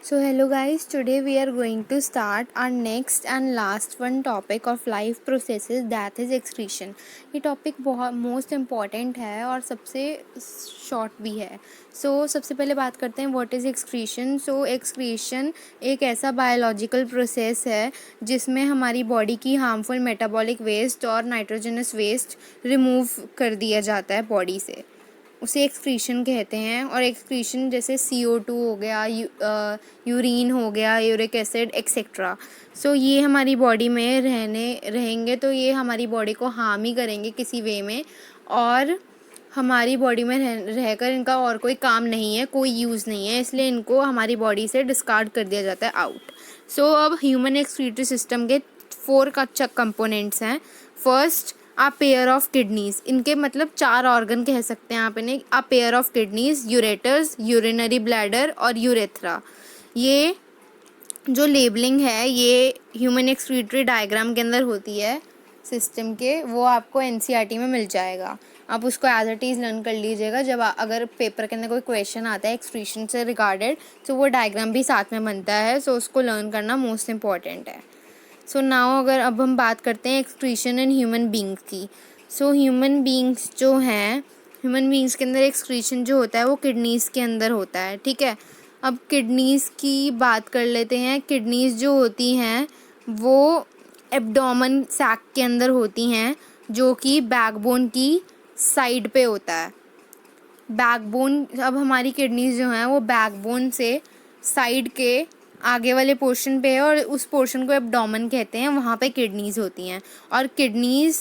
So hello guys, today we are going to start our next and last one topic of life processes, that is excretion. ये topic बहुत most important है और सबसे short भी है. सबसे पहले बात करते हैं व्हाट इज़ एक्सक्रीशन. एक्सक्रीशन एक ऐसा बायोलॉजिकल प्रोसेस है जिसमें हमारी बॉडी की हार्मफुल मेटाबॉलिक वेस्ट और नाइट्रोजनस वेस्ट रिमूव कर दिया जाता है बॉडी से. उसे एक्सक्रीशन कहते हैं. और एक्सक्रीशन जैसे CO2 हो गया, यूरिन हो गया, यूरिक एसिड एक्सेट्रा. ये हमारी बॉडी में रहेंगे तो ये हमारी बॉडी को हार्म ही करेंगे किसी वे में, और हमारी बॉडी में रहकर इनका और कोई काम नहीं है, कोई यूज़ नहीं है, इसलिए इनको हमारी बॉडी से डिस्कार्ड कर दिया जाता है आउट. अब ह्यूमन एक्सक्रीटरी सिस्टम के 4 कंपोनेंट्स हैं. First, a pair of kidneys. इनके मतलब 4 ऑर्गन कह सकते हैं आप इन्हें. A pair of kidneys, ureters, urinary bladder और यूरेथ्रा. ये जो लेबलिंग है ये ह्यूमन एक्सक्रीटरी डायग्राम के अंदर होती है सिस्टम के, वो आपको NCERT में मिल जाएगा. आप उसको एज इट इज़ लर्न कर लीजिएगा. जब अगर पेपर के अंदर कोई क्वेश्चन आता है एक्सक्रीशन से रिगार्डेड तो वो डायग्राम भी साथ में बनता है. उसको लर्न करना मोस्ट इम्पॉर्टेंट है. नाउ अगर अब हम बात करते हैं एक्सक्रीशन इन ह्यूमन बींग्स की. ह्यूमन बींग्स जो हैं, ह्यूमन बींग्स के अंदर एक्सक्रीशन जो होता है वो किडनीज़ के अंदर होता है. ठीक है, अब किडनीज़ की बात कर लेते हैं. किडनीज़ जो होती हैं वो एब्डोमेन सैक के अंदर होती हैं, जो कि बैकबोन की साइड पे होता है. बैकबोन, अब हमारी किडनीज़ जो हैं वो बैकबोन से साइड के आगे वाले पोर्शन पे है और उस पोर्शन को एब्डोमेन कहते हैं, वहाँ पे किडनीज़ होती हैं. और किडनीज़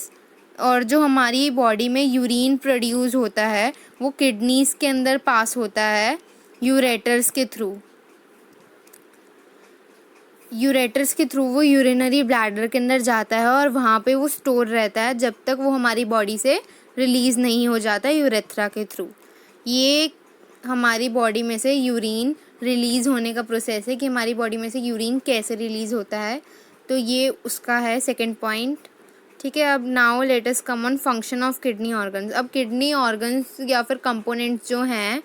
और जो हमारी बॉडी में यूरिन प्रोड्यूस होता है वो किडनीज़ के अंदर पास होता है यूरेटर्स के थ्रू. वो यूरिनरी ब्लैडर के अंदर जाता है और वहाँ पे वो स्टोर रहता है जब तक वो हमारी बॉडी से रिलीज़ नहीं हो जाता यूरेथ्रा के थ्रू. ये हमारी बॉडी में से यूरिन रिलीज़ होने का प्रोसेस है कि हमारी बॉडी में से यूरिन कैसे रिलीज़ होता है. ये उसका है सेकंड पॉइंट. ठीक है, अब now let us come on function of kidney organs. अब किडनी ऑर्गन्स या फिर कंपोनेंट्स जो हैं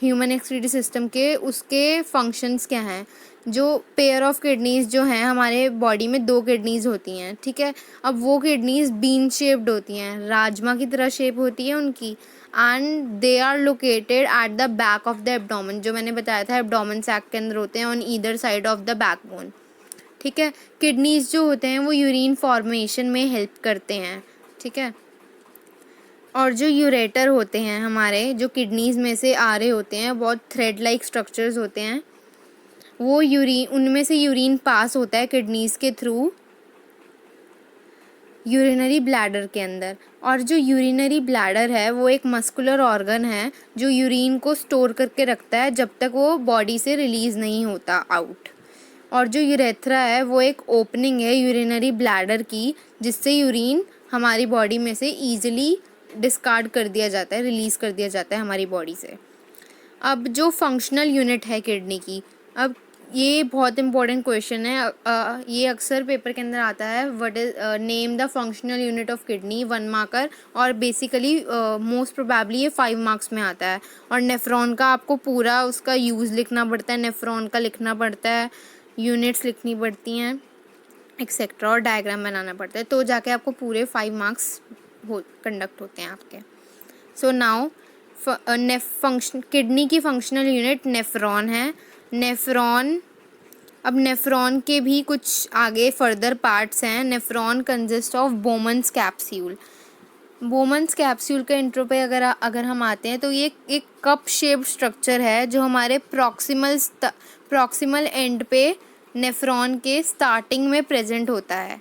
ह्यूमन एक्सक्रीटरी सिस्टम के, उसके फंक्शंस क्या हैं. जो पेयर ऑफ किडनीज़ जो हैं, हमारे बॉडी में 2 किडनीज़ होती हैं. ठीक है, अब वो किडनीज़ बीन शेप्ड होती हैं, राजमा की तरह शेप होती है उनकी. And they are located at the back of the abdomen. जो मैंने बताया था एब्डोमेन सैक के अंदर होते हैं on either side of the backbone. ठीक है, किडनीज़ जो होते हैं वो यूरिन फॉर्मेशन में हेल्प करते हैं. ठीक है, और जो यूरेटर होते हैं हमारे, जो किडनीज़ में से आ रहे होते हैं, बहुत थ्रेड लाइक स्ट्रक्चर्स होते हैं. वो उनमें से यूरिन पास होता है किडनीज़ के थ्रू यूरिनरी ब्लैडर के अंदर. और जो यूरिनरी ब्लैडर है वो एक मस्कुलर ऑर्गन है जो यूरिन को स्टोर करके रखता है जब तक वो बॉडी से रिलीज़ नहीं होता आउट. और जो यूरेथ्रा है वो एक ओपनिंग है यूरिनरी ब्लैडर की, जिससे यूरिन हमारी बॉडी में से ईजिली डिस्कार्ड कर दिया जाता है, रिलीज़ कर दिया जाता है हमारी बॉडी से. अब जो फंक्शनल यूनिट है किडनी की, अब ये बहुत इंपॉर्टेंट क्वेश्चन है. ये अक्सर पेपर के अंदर आता है. What is name the functional unit of kidney, 1 marker. और बेसिकली मोस्ट प्रोबेबली ये 5 मार्क्स में आता है. और नेफ्रॉन का आपको पूरा उसका यूज़ लिखना पड़ता है, नेफ्रॉन का लिखना पड़ता है, यूनिट्स लिखनी पड़ती हैं एक्सेट्रा, और डायग्राम बनाना पड़ता है, तो जाके आपको पूरे 5 मार्क्स कंडक्ट होते हैं आपके. नाउ किडनी की फंक्शनल यूनिट नेफ्रॉन है. अब नेफ्रॉन के भी कुछ आगे फर्दर पार्ट्स हैं. Nephron consist of Bowman's capsule. Bowman's capsule के इंट्रो पे अगर हम आते हैं तो ये एक कप शेप्ड स्ट्रक्चर है जो हमारे प्रॉक्सिमल एंड पे नेफ्रॉन के स्टार्टिंग में प्रेजेंट होता है.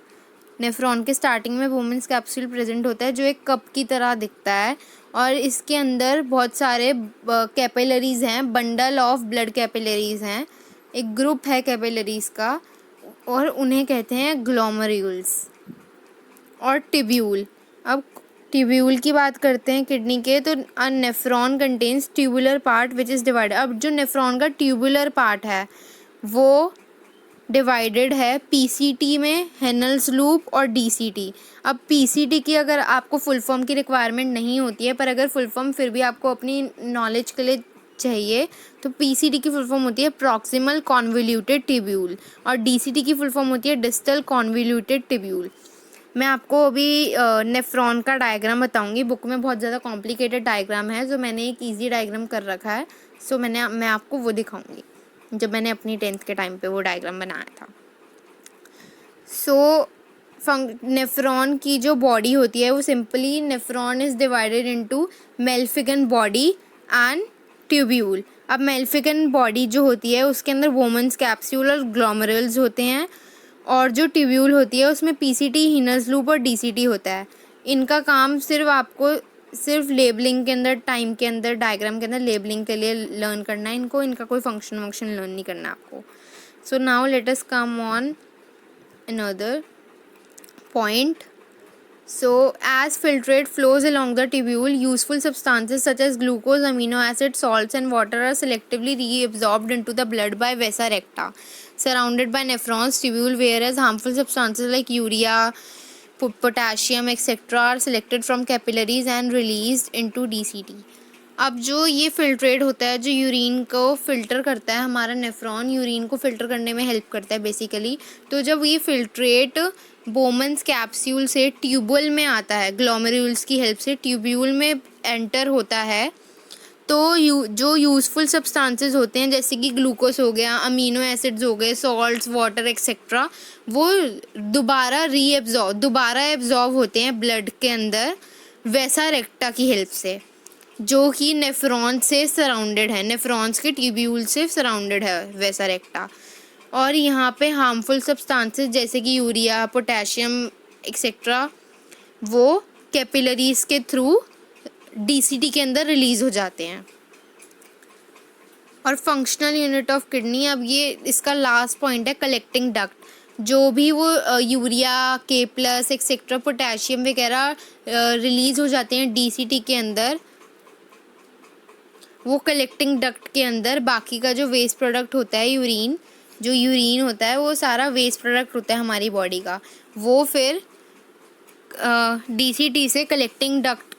नेफ्रॉन के स्टार्टिंग में बोमन्स कैप्सूल प्रेजेंट होता है जो एक कप की तरह दिखता है. और इसके अंदर बहुत सारे कैपिलरीज़ हैं, बंडल ऑफ ब्लड कैपिलरीज़ हैं, एक ग्रुप है कैपिलरीज़ का, और उन्हें कहते हैं ग्लोमेरुल्स. और ट्यूब्यूल. अब ट्यूब्यूल की बात करते हैं किडनी के, तो a nephron contains tubular part which is divided. अब जो नेफ्रॉन का ट्यूबुलर पार्ट है वो डिवाइडेड है PCT में, हेनल्स लूप और DCT. अब PCT की अगर आपको फुल फॉर्म की रिक्वायरमेंट नहीं होती है, पर अगर फुल फॉर्म फिर भी आपको अपनी नॉलेज के लिए चाहिए तो पीसीटी की फुल फॉर्म होती है प्रॉक्सिमल कॉन्वोल्यूटेड ट्यूब्यूल और डीसीटी की फुल फॉर्म होती है डिस्टल कॉन्वोल्यूटेड ट्यूब्यूल। मैं आपको अभी नेफ्रॉन का डायग्राम बताऊंगी। बुक में बहुत ज़्यादा कॉम्प्लिकेटेड डायग्राम है, जो मैंने एक इजी डायग्राम कर रखा है। सो मैं आपको वो दिखाऊंगी जब मैंने अपनी 10th के टाइम पे वो डायग्राम बनाया था। सो नेफ्रॉन की जो बॉडी होती है वो simply nephron is divided into Malpighian body and tubule. अब मेल्फिगन बॉडी जो होती है उसके अंदर वोमेंस कैप्सूल और ग्लोमेरुल्स होते हैं, और जो ट्यूब्यूल होती है उसमें पीसीटी, हिनस लूप और डीसीटी होता है। इनका काम सिर्फ लेबलिंग के अंदर, टाइम के अंदर, डायग्राम के अंदर लेबलिंग के लिए लर्न करना है इनको। इनका कोई फंक्शन लर्न नहीं करना आपको। So now let us come on another point. So as filtrate flows along the tubule, useful substances such as glucose, amino acids, salts and water are selectively reabsorbed into the blood by vesa recta surrounded by nephrons tubule, whereas harmful substances like urea, potassium etc. are selected from capillaries and released into DCT. अब जो ये filtrate होता है, जो urine को filter करता है, हमारा नेफ्रॉन यूरिन को फ़िल्टर करने में हेल्प करता है बेसिकली। तो जब ये फिल्ट्रेट बोमन्स कैप्सूल से ट्यूबुल में आता है, ग्लोमेरुल्स की हेल्प से ट्यूब्यूल में एंटर होता है, तो जो यूज़फुल सब्सटेंसेस होते हैं जैसे कि ग्लूकोज हो गया, अमीनो एसिड्स हो गए, सॉल्ट्स, वाटर एक्सेट्रा, वो दोबारा एब्जॉर्ब होते हैं ब्लड के अंदर वैसा रेक्टा की हेल्प से, जो कि नेफ्रॉन से सराउंडेड है, नेफ्रॉन्स के ट्यूब्यूल से सराउंडेड है वैसा रेक्टा। और यहाँ पे हार्मफुल सब्सटेंसेस जैसे कि यूरिया, पोटेशियम एक्सेट्रा वो कैपिलरीज के थ्रू डीसीटी के अंदर रिलीज़ हो जाते हैं। और फंक्शनल यूनिट ऑफ किडनी, अब ये इसका लास्ट पॉइंट है कलेक्टिंग डक्ट। जो भी वो यूरिया, के प्लस एक्सेट्रा, पोटेशियम वगैरह रिलीज़ हो जाते हैं डीसीटी के अंदर, वो कलेक्टिंग डक्ट के अंदर बाकी का जो वेस्ट प्रोडक्ट होता है यूरिन होता है, वो सारा वेस्ट प्रोडक्ट होता है हमारी बॉडी का, वो फिर डीसीटी से कलेक्टिंग डक्ट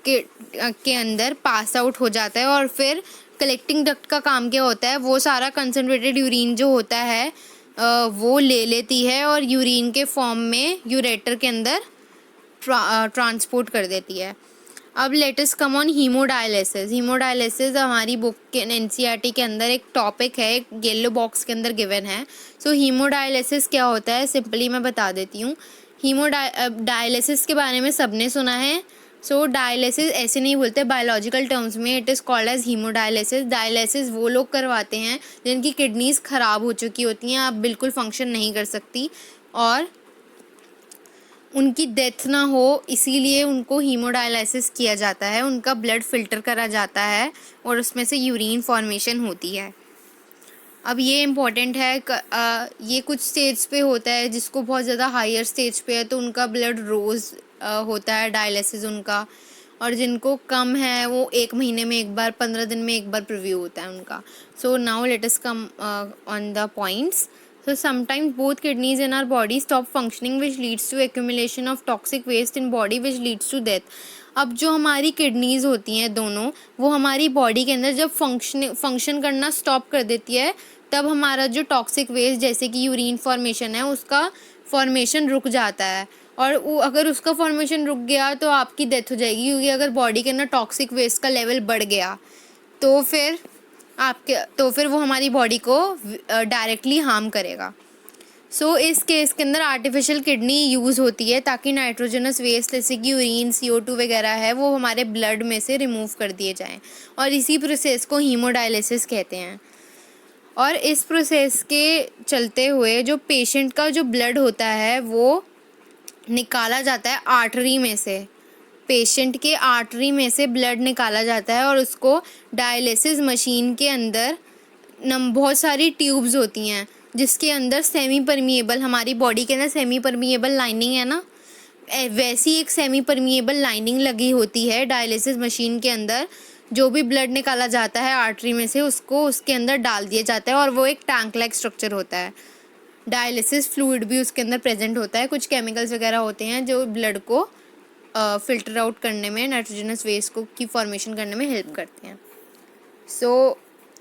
के अंदर पास आउट हो जाता है। और फिर कलेक्टिंग डक्ट का काम क्या होता है, वो सारा कंसनट्रेटेड यूरिन जो होता है वो ले लेती है और यूरिन के फॉर्म में यूरेटर के अंदर ट्रांसपोर्ट कर देती है। अब late us come on haemodialysis. Haemodialysis हमारी बुक के एनसीईआरटी के अंदर एक टॉपिक है, एक येलो बॉक्स के अंदर गिवन है। सो हीमोडायलिसिस क्या होता है, सिंपली मैं बता देती हूँ। डायलिसिस के बारे में सबने सुना है। सो डायलिसिस ऐसे नहीं बोलते बायोलॉजिकल टर्म्स में, it is called as hemodialysis. Dialysis वो लोग करवाते हैं जिनकी किडनीज़ ख़राब हो चुकी होती हैं, अब बिल्कुल फंक्शन नहीं कर सकती और उनकी डेथ ना हो, इसीलिए उनको हीमोडायलिसिस किया जाता है। उनका ब्लड फ़िल्टर करा जाता है और उसमें से यूरिन फॉर्मेशन होती है। अब ये इम्पॉर्टेंट है, ये कुछ स्टेज पे होता है, जिसको बहुत ज़्यादा हायर स्टेज पे है तो उनका ब्लड रोज़ होता है डायलिसिस उनका, और जिनको कम है वो 1 महीने में एक बार, 15 दिन में एक बार प्रिव्यू होता है उनका। So now let us come on the points. So sometimes both kidneys in our body stop functioning, which leads to accumulation of toxic waste in body, which leads to death. अब जो हमारी kidneys होती हैं दोनों, वो हमारी body के अंदर जब फंक्शन करना स्टॉप कर देती है, तब हमारा जो टॉक्सिक वेस्ट जैसे कि यूरिन फॉर्मेशन है, उसका फॉर्मेशन रुक जाता है। और वो अगर उसका फॉर्मेशन रुक गया तो आपकी डेथ हो जाएगी, क्योंकि अगर बॉडी के अंदर टॉक्सिक वेस्ट का लेवल बढ़ गया तो फिर वो हमारी बॉडी को डायरेक्टली हार्म करेगा। सो इस केस के अंदर आर्टिफिशियल किडनी यूज़ होती है ताकि नाइट्रोजनस वेस्ट जैसे कि यूरिन, CO2 वगैरह है, वो हमारे ब्लड में से रिमूव कर दिए जाएं, और इसी प्रोसेस को हीमोडायलिसिस कहते हैं। और इस प्रोसेस के चलते हुए जो पेशेंट का जो ब्लड होता है वो निकाला जाता है आर्टरी में से, पेशेंट के आर्टरी में से ब्लड निकाला जाता है और उसको डायलिसिस मशीन के अंदर बहुत सारी ट्यूब्स होती हैं जिसके अंदर सेमी परमिएबल, हमारी बॉडी के अंदर सेमी परमिएबल लाइनिंग है ना, वैसी एक सेमी परमिएबल लाइनिंग लगी होती है डायलिसिस मशीन के अंदर। जो भी ब्लड निकाला जाता है आर्टरी में से उसको उसके अंदर डाल दिया जाता है और वो एक टैंक लाइक स्ट्रक्चर होता है। डायलिसिस फ्लूइड भी उसके अंदर प्रेजेंट होता है, कुछ केमिकल्स वगैरह होते हैं जो ब्लड को फ़िल्टर आउट करने में, नाइट्रोजनस वेस्ट को की फॉर्मेशन करने में हेल्प करते हैं। सो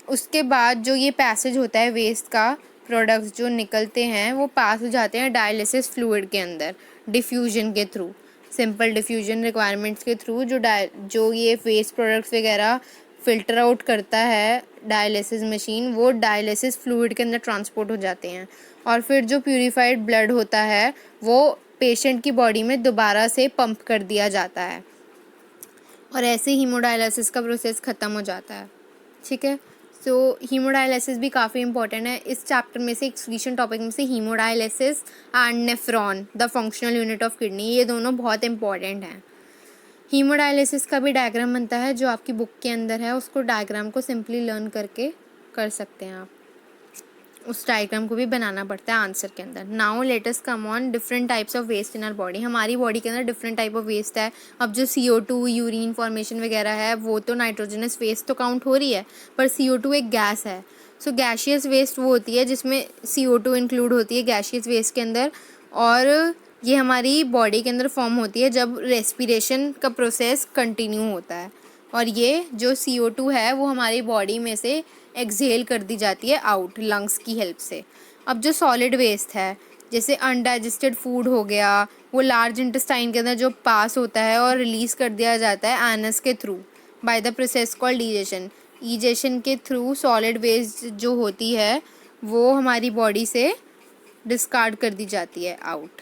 उसके बाद जो ये पैसेज होता है वेस्ट का, प्रोडक्ट्स जो निकलते हैं वो पास हो जाते हैं डायलिसिस फ्लूइड के अंदर डिफ्यूजन के थ्रू, सिंपल डिफ्यूजन रिक्वायरमेंट्स के थ्रू। जो ये वेस्ट प्रोडक्ट्स वगैरह फ़िल्टर आउट करता है डायलिसिस मशीन, वो डायलिसिस फ्लूइड के अंदर ट्रांसपोर्ट हो जाते हैं और फिर जो प्यूरिफाइड ब्लड होता है वो पेशेंट की बॉडी में दोबारा से पंप कर दिया जाता है और ऐसे हीमोडायलिसिस का प्रोसेस ख़त्म हो जाता है। ठीक है, सो हीमोडायलिसिस भी काफ़ी इंपॉर्टेंट है। इस चैप्टर में से एक्सक्रीशन टॉपिक में से haemodialysis and nephron the functional unit of kidney, ये दोनों बहुत इंपॉर्टेंट हैं। हीमोडायलिसिस का भी डायग्राम बनता है जो आपकी बुक के अंदर है, उसको डायग्राम को सिंपली लर्न करके कर सकते हैं आप। उस डायग्राम को भी बनाना पड़ता है आंसर के अंदर। Now let us come on different types of waste in our body. हमारी बॉडी के अंदर डिफरेंट टाइप ऑफ वेस्ट है। अब जो CO2 यूरिन फॉर्मेशन वगैरह है वो तो नाइट्रोजनस वेस्ट तो काउंट हो रही है, पर CO2 एक गैस है। सो गैशियस वेस्ट वो होती है जिसमें CO2 इंक्लूड होती है गैशियस वेस्ट के अंदर, और ये हमारी बॉडी के अंदर फॉर्म होती है जब रेस्पिरेशन का प्रोसेस कंटिन्यू होता है, और ये जो CO2 है वो हमारी बॉडी में से एक्सहेल कर दी जाती है आउट लंग्स की हेल्प से। अब जो सॉलिड वेस्ट है जैसे अनडाइजेस्टेड फूड हो गया, वो लार्ज इंटेस्टाइन के अंदर जो पास होता है और रिलीज़ कर दिया जाता है एनस के through by the process called ईजेशन। ईजेशन के थ्रू सॉलिड वेस्ट जो होती है वो हमारी बॉडी से डिस्कार्ड कर दी जाती है आउट।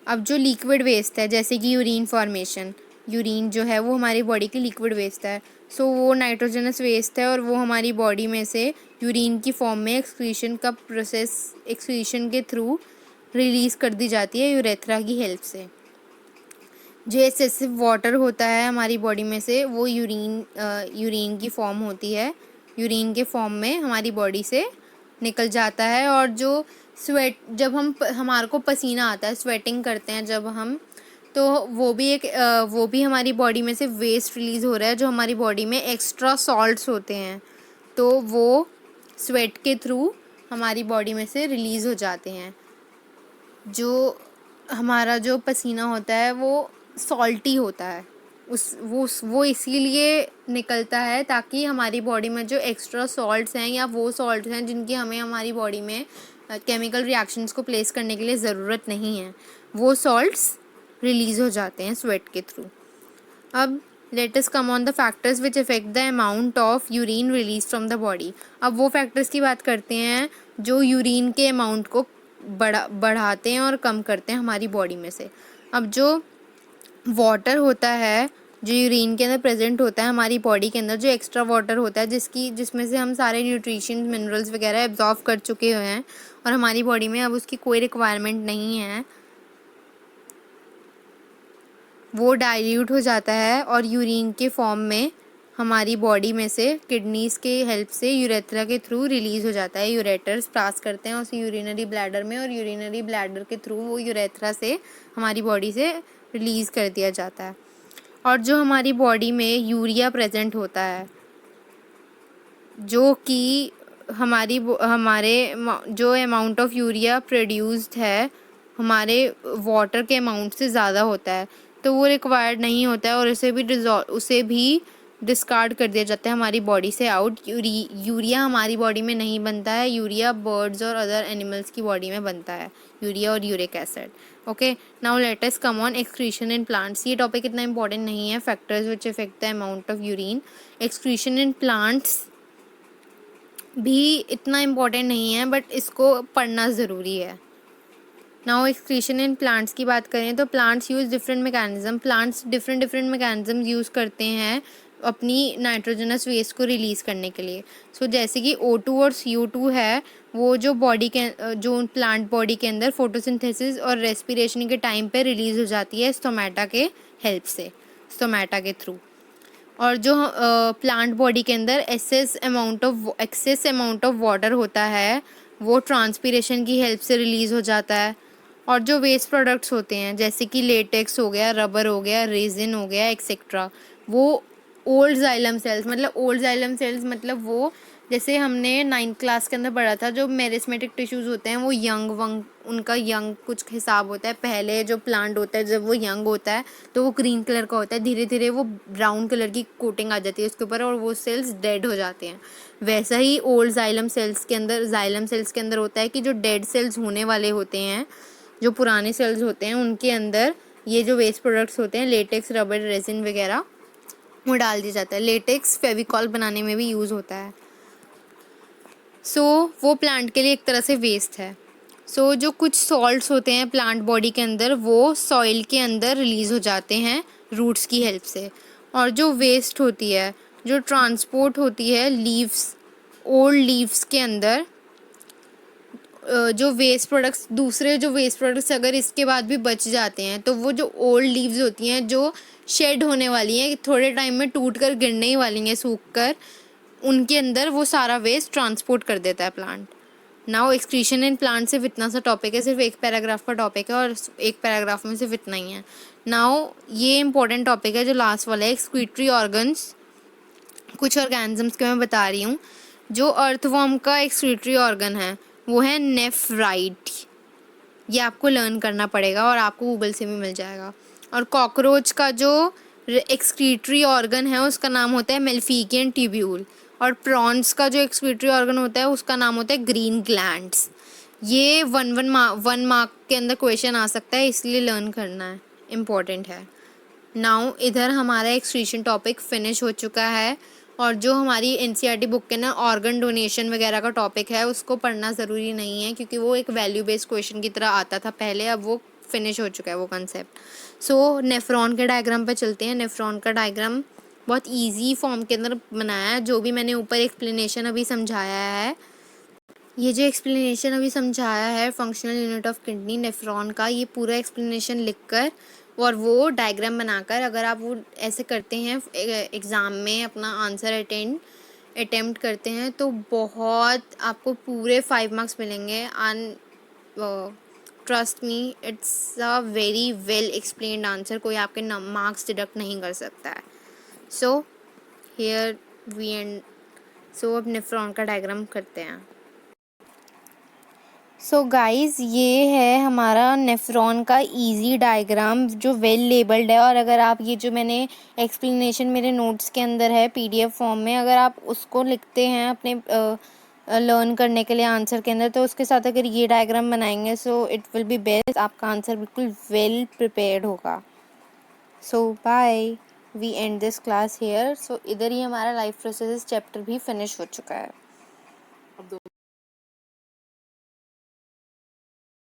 अब जो लिक्विड वेस्ट है जैसे कि यूरिन फॉर्मेशन, यूरिन जो है वो हमारी बॉडी की लिक्विड वेस्ट है। सो वो नाइट्रोजनस वेस्ट है और वो हमारी बॉडी में से यूरिन की फॉर्म में एक्सक्रीशन का प्रोसेस, एक्सक्रीशन के थ्रू रिलीज़ कर दी जाती है यूरेथ्रा की हेल्प से। जो एक्सेसिव वाटर होता है हमारी बॉडी में से वो यूरिन की फॉर्म होती है, यूरिन के फॉर्म में हमारी बॉडी से निकल जाता है। और जो स्वेट, जब हमारे को पसीना आता है, स्वेटिंग करते हैं जब हम, तो वो भी हमारी बॉडी में से वेस्ट रिलीज़ हो रहा है। जो हमारी बॉडी में एक्स्ट्रा सॉल्ट्स होते हैं तो वो स्वेट के थ्रू हमारी बॉडी में से रिलीज़ हो जाते हैं। जो हमारा जो पसीना होता है वो सॉल्टी होता है, वो इसीलिए निकलता है ताकि हमारी बॉडी में जो एक्स्ट्रा सॉल्ट्स हैं या वो सॉल्ट्स हैं जिनकी हमें हमारी बॉडी में केमिकल रिएक्शंस को प्लेस करने के लिए ज़रूरत नहीं है, वो सॉल्ट्स रिलीज़ हो जाते हैं स्वेट के थ्रू। अब late us come on the factors which affect the amount of urine release from the body. अब वो फैक्टर्स की बात करते हैं जो यूरिन के अमाउंट को बढ़ाते हैं और कम करते हैं हमारी बॉडी में से। अब जो वाटर होता है जो यूरिन के अंदर प्रेजेंट होता है हमारी बॉडी के अंदर, जो एक्स्ट्रा वाटर होता है जिसमें से हम सारे न्यूट्रिशन मिनरल्स वगैरह एब्जॉर्व कर चुके हुए हैं और हमारी बॉडी में अब उसकी कोई रिक्वायरमेंट नहीं है, वो डाइल्यूट हो जाता है और यूरिन के फॉर्म में हमारी बॉडी में से किडनीज़ के हेल्प से यूरेथ्रा के थ्रू रिलीज़ हो जाता है। यूरेटर्स पास करते हैं उसे यूरिनरी ब्लैडर में और यूरिनरी ब्लैडर के थ्रू वो यूरेथ्रा से हमारी बॉडी से रिलीज़ कर दिया जाता है। और जो हमारी बॉडी में यूरिया प्रेजेंट होता है, जो कि हमारे जो अमाउंट ऑफ यूरिया प्रोड्यूस्ड है हमारे वाटर के अमाउंट से ज़्यादा होता है, तो वो रिक्वायर्ड नहीं होता है और उसे भी डिस्कार्ड कर दिया जाता है हमारी बॉडी से आउट। यूरिया हमारी बॉडी में नहीं बनता है, यूरिया बर्ड्स और अदर एनिमल्स की बॉडी में बनता है, यूरिया और uric acid. Okay, now let us come on excretion in plants. ये टॉपिक इतना इंपॉर्टेंट नहीं है, factors which affect the amount of urine. Excretion in plants भी इतना इम्पॉर्टेंट नहीं है बट इसको पढ़ना ज़रूरी है। नाउ एक्सक्रीशन इन प्लांट्स की बात करें तो plants use different mechanism, plants different mechanism use करते हैं अपनी नाइट्रोजनस वेस्ट को रिलीज़ करने के लिए। सो जैसे कि O2 और CO2 है, वो जो प्लांट बॉडी के अंदर फोटोसिंथेसिस और रेस्पिरेशन के टाइम पे रिलीज़ हो जाती है स्टोमेटा के हेल्प से, स्टोमेटा के थ्रू। और जो प्लांट बॉडी के अंदर एक्सेस अमाउंट ऑफ वाटर होता है वो ट्रांसपीरेशन की हेल्प से रिलीज़ हो जाता है। और जो वेस्ट प्रोडक्ट्स होते हैं जैसे कि लेटेक्स हो गया, रबर हो गया, रेजिन हो गया एक्सेट्रा, वो ओल्ड जाइलम सेल्स मतलब वो जैसे हमने 9th क्लास के अंदर पढ़ा था, जो मेरिस्मेटिक टिश्यूज़ होते हैं वो यंग वंग, उनका यंग कुछ हिसाब होता है। पहले जो प्लांट होता है जब वो यंग होता है तो वो ग्रीन कलर का होता है, धीरे धीरे वो ब्राउन कलर की कोटिंग आ जाती है उसके ऊपर और वो सेल्स डेड हो जाते हैं। वैसा ही ओल्ड जाइलम सेल्स के अंदर होता है कि जो डेड सेल्स होने वाले होते हैं, जो पुराने सेल्स होते हैं, उनके अंदर ये जो वेस्ट प्रोडक्ट्स होते हैं, लेटेक्स, रबर, रेजिन वगैरह, वो डाल दिया जाता है। लेटेक्स फेविकॉल बनाने में भी यूज़ होता है। वो प्लांट के लिए एक तरह से वेस्ट है। जो कुछ सॉल्ट्स होते हैं प्लांट बॉडी के अंदर, वो सॉइल के अंदर रिलीज़ हो जाते हैं रूट्स की हेल्प से। और जो वेस्ट होती है, जो ट्रांसपोर्ट होती है लीव्स, ओल्ड लीव्स के अंदर, जो वेस्ट प्रोडक्ट्स अगर इसके बाद भी बच जाते हैं तो वो जो ओल्ड लीव्स होती हैं, जो शेड होने वाली हैं, थोड़े टाइम में टूट कर गिरने ही वाली हैं सूख कर, उनके अंदर वो सारा वेस्ट ट्रांसपोर्ट कर देता है plant. Now excretion in plant सिर्फ इतना सा टॉपिक है, सिर्फ एक पैराग्राफ का टॉपिक है और एक पैराग्राफ में सिर्फ इतना ही है। नाउ ये इंपॉर्टेंट टॉपिक है जो लास्ट वाला है, एक्सक्रीटरी ऑर्गन्स। कुछ ऑर्गेनिजम्स के मैं बता रही हूँ। जो अर्थवॉर्म का एक्सक्रीटरी ऑर्गन है वो है नेफ्राइट। ये आपको लर्न करना पड़ेगा और आपको गूगल से भी मिल जाएगा। और कॉकरोच का जो एक्सक्रीटरी ऑर्गन है उसका नाम होता है मेल्फिकियन ट्यूब्यूल। और प्रॉन्स का जो एक्सक्रीटरी ऑर्गन होता है उसका नाम होता है ग्रीन ग्लैंड्स। ये वन मार्क के अंदर क्वेश्चन आ सकता है, इसलिए लर्न करना है, इम्पोर्टेंट है। नाउ इधर हमारा एक्सक्रीशन टॉपिक फिनिश हो चुका है। और जो हमारी एनसीईआरटी बुक के ना ऑर्गन डोनेशन वगैरह का टॉपिक है उसको पढ़ना ज़रूरी नहीं है, क्योंकि वो एक वैल्यू बेस्ड क्वेश्चन की तरह आता था पहले, अब वो फिनिश हो चुका है वो कंसेप्ट। नेफ्रॉन के डायग्राम पे चलते हैं। नेफ्रॉन का डायग्राम बहुत ईजी फॉर्म के अंदर बनाया है, जो भी मैंने ऊपर एक्सप्लेनेशन अभी समझाया है, ये जो एक्सप्लेनेशन अभी समझाया है functional unit of kidney nephron का, ये पूरा एक्सप्लेनेशन लिखकर और वो डायग्राम बनाकर अगर आप वो ऐसे करते हैं एग्ज़ाम में अपना आंसर अटेम्प्ट करते हैं तो बहुत आपको पूरे 5 मार्क्स मिलेंगे। Trust me, it's a very well explained answer, कोई आपके मार्क्स डिडक्ट नहीं कर सकता है। Here we end. अब नेफ्रॉन का डायग्राम करते हैं। गाइस, ये है हमारा नेफ्रॉन का इजी डायग्राम जो वेल लेबल्ड है। और अगर आप ये जो मैंने एक्सप्लेनेशन मेरे नोट्स के अंदर है पीडीएफ फॉर्म में, अगर आप उसको लिखते हैं अपने लर्न करने के लिए आंसर के अंदर, तो उसके साथ अगर ये डायग्राम बनाएंगे इट विल बी बेस्ट, आपका आंसर बिल्कुल वेल प्रिपेयर्ड होगा। Bye, we end this class here. इधर ही हमारा लाइफ प्रोसेसेस चैप्टर भी फिनिश हो चुका है।